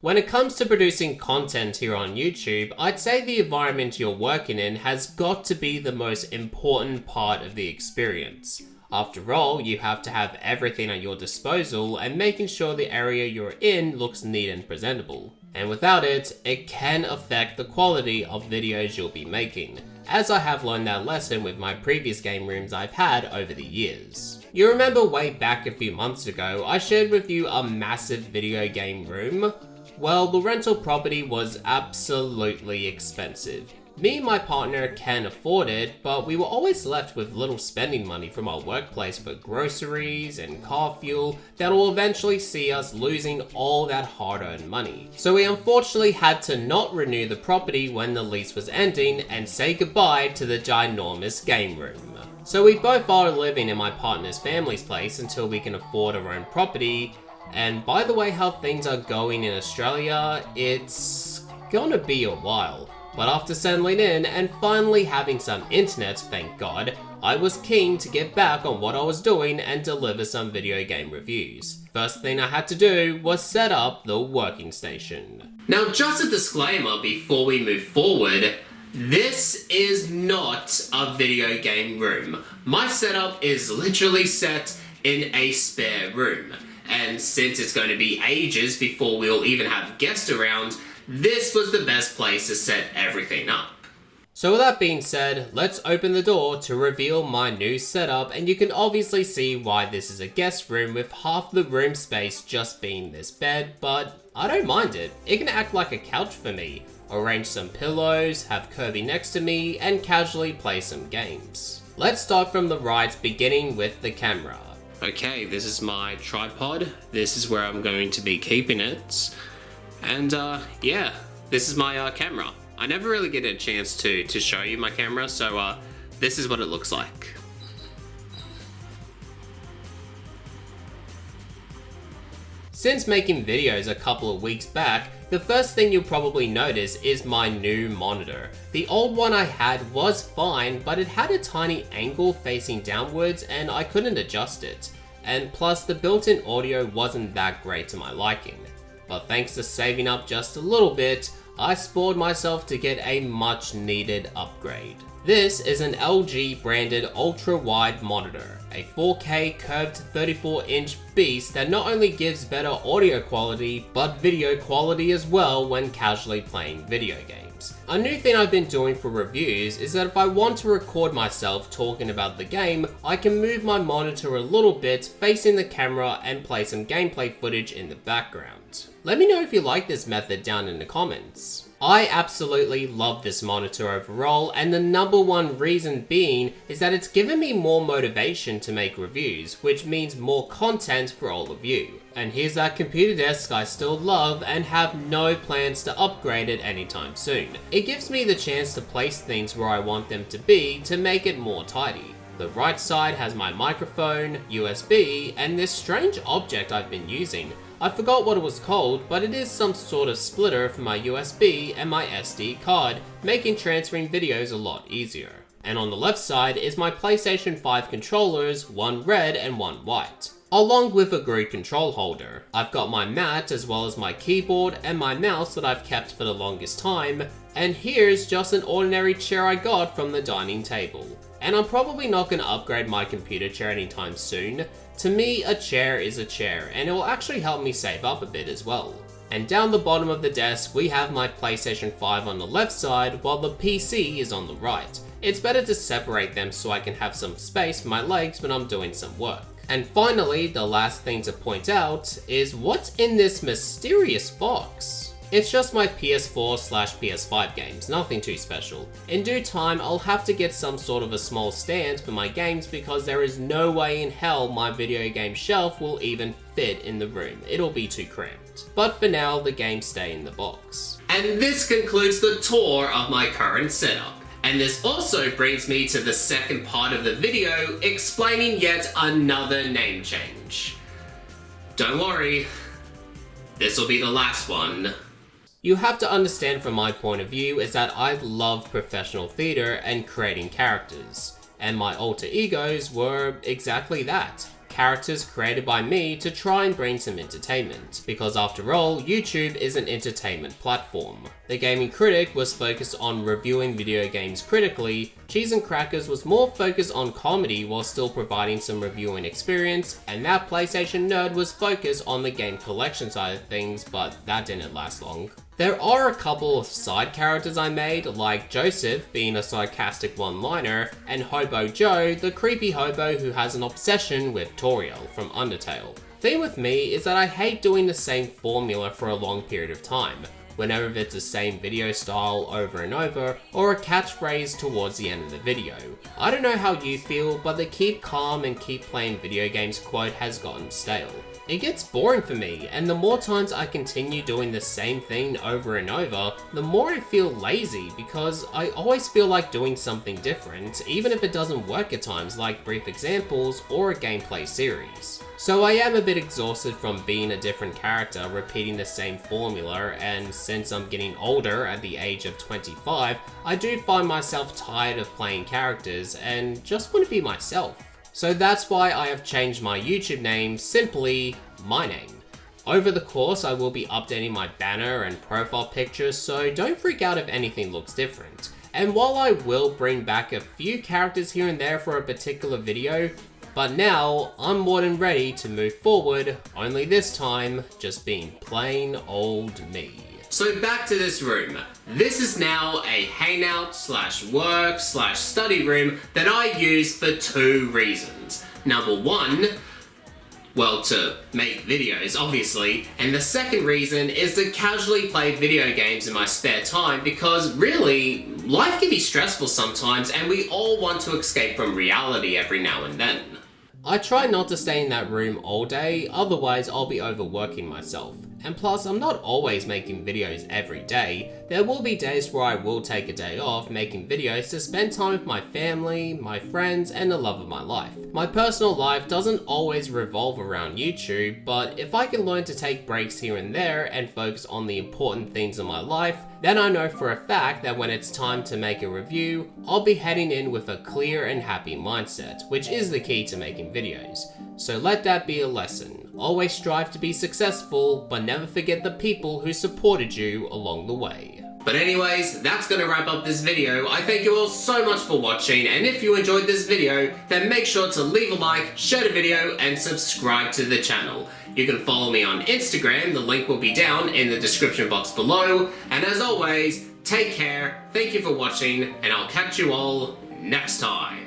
When it comes to producing content here on YouTube, I'd say the environment you're working in has got to be the most important part of the experience. After all, you have to have everything at your disposal and making sure the area you're in looks neat and presentable. And without it, it can affect the quality of videos you'll be making, as I have learned that lesson with my previous game rooms I've had over the years. You remember way back a few months ago, I shared with you a massive video game room? Well, the rental property was absolutely expensive. Me and my partner can afford it, but we were always left with little spending money from our workplace for groceries and car fuel that will eventually see us losing all that hard-earned money. So we unfortunately had to not renew the property when the lease was ending and say goodbye to the ginormous game room. So we both are living in my partner's family's place until we can afford our own property. And by the way how things are going in Australia, it's gonna be a while. But after settling in and finally having some internet, thank God, I was keen to get back on what I was doing and deliver some video game reviews. First thing I had to do was set up the working station. Now just a disclaimer before we move forward, this is not a video game room. My setup is literally set in a spare room. And since it's going to be ages before we'll even have guests around, this was the best place to set everything up. So with that being said, let's open the door to reveal my new setup, and you can obviously see why this is a guest room with half the room space just being this bed, but I don't mind it. It can act like a couch for me. Arrange some pillows, have Kirby next to me, and casually play some games. Let's start from the right, beginning with the camera. Okay, this is my tripod. This is where I'm going to be keeping it. And yeah, this is my camera. I never really get a chance to show you my camera, so this is what it looks like. Since making videos a couple of weeks back, the first thing you'll probably notice is my new monitor. The old one I had was fine, but it had a tiny angle facing downwards and I couldn't adjust it. And plus the built-in audio wasn't that great to my liking. But thanks to saving up just a little bit, I spoiled myself to get a much needed upgrade. This is an LG branded ultra-wide monitor, a 4K curved 34-inch beast that not only gives better audio quality, but video quality as well when casually playing video games. A new thing I've been doing for reviews is that if I want to record myself talking about the game, I can move my monitor a little bit facing the camera and play some gameplay footage in the background. Let me know if you like this method down in the comments. I absolutely love this monitor overall, and the number one reason being is that it's given me more motivation to make reviews, which means more content for all of you. And here's that computer desk I still love and have no plans to upgrade it anytime soon. It gives me the chance to place things where I want them to be to make it more tidy. The right side has my microphone, USB, and this strange object I've been using. I forgot what it was called, but it is some sort of splitter for my USB and my SD card, making transferring videos a lot easier. And on the left side is my PlayStation 5 controllers, one red and one white, along with a GRUD control holder. I've got my mat as well as my keyboard and my mouse that I've kept for the longest time, and here's just an ordinary chair I got from the dining table. And I'm probably not going to upgrade my computer chair anytime soon. To me, a chair is a chair, and it will actually help me save up a bit as well. And down the bottom of the desk, we have my PlayStation 5 on the left side, while the PC is on the right. It's better to separate them so I can have some space for my legs when I'm doing some work. And finally, the last thing to point out is what's in this mysterious box. It's just my PS4/PS5 games, nothing too special. In due time, I'll have to get some sort of a small stand for my games because there is no way in hell my video game shelf will even fit in the room. It'll be too cramped. But for now, the games stay in the box. And this concludes the tour of my current setup. And this also brings me to the second part of the video, explaining yet another name change. Don't worry, this will be the last one. You have to understand from my point of view is that I love professional theatre and creating characters, and my alter egos were exactly that. characters created by me to try and bring some entertainment, because after all, YouTube is an entertainment platform. The Gaming Critic was focused on reviewing video games critically, Cheese and Crackers was more focused on comedy while still providing some reviewing experience, and that PlayStation Nerd was focused on the game collection side of things, but that didn't last long. There are a couple of side characters I made, like Joseph being a sarcastic one-liner, and Hobo Joe, the creepy hobo who has an obsession with Toriel from Undertale. Thing with me is that I hate doing the same formula for a long period of time, whenever it's the same video style over and over, or a catchphrase towards the end of the video. I don't know how you feel, but the keep calm and keep playing video games quote has gotten stale. It gets boring for me, and the more times I continue doing the same thing over and over, the more I feel lazy because I always feel like doing something different, even if it doesn't work at times, like brief examples or a gameplay series. So I am a bit exhausted from being a different character, repeating the same formula, and since I'm getting older at the age of 25, I do find myself tired of playing characters and just want to be myself. So that's why I have changed my YouTube name simply my name. Over the course, I will be updating my banner and profile pictures, so don't freak out if anything looks different. And while I will bring back a few characters here and there for a particular video, but now I'm more than ready to move forward, only this time just being plain old me. So back to this room. This is now a hangout / work / study room that I use for two reasons. Number one, well, to make videos, obviously, and the second reason is to casually play video games in my spare time because really, life can be stressful sometimes and we all want to escape from reality every now and then. I try not to stay in that room all day, otherwise I'll be overworking myself. And plus, I'm not always making videos every day. There will be days where I will take a day off making videos to spend time with my family, my friends, and the love of my life. My personal life doesn't always revolve around YouTube, but if I can learn to take breaks here and there and focus on the important things in my life, then I know for a fact that when it's time to make a review, I'll be heading in with a clear and happy mindset, which is the key to making videos. So let that be a lesson. Always strive to be successful, but never forget the people who supported you along the way. But anyways, that's gonna wrap up this video. I thank you all so much for watching, and if you enjoyed this video, then make sure to leave a like, share the video, and subscribe to the channel. You can follow me on Instagram, the link will be down in the description box below, and as always, take care, thank you for watching, and I'll catch you all next time.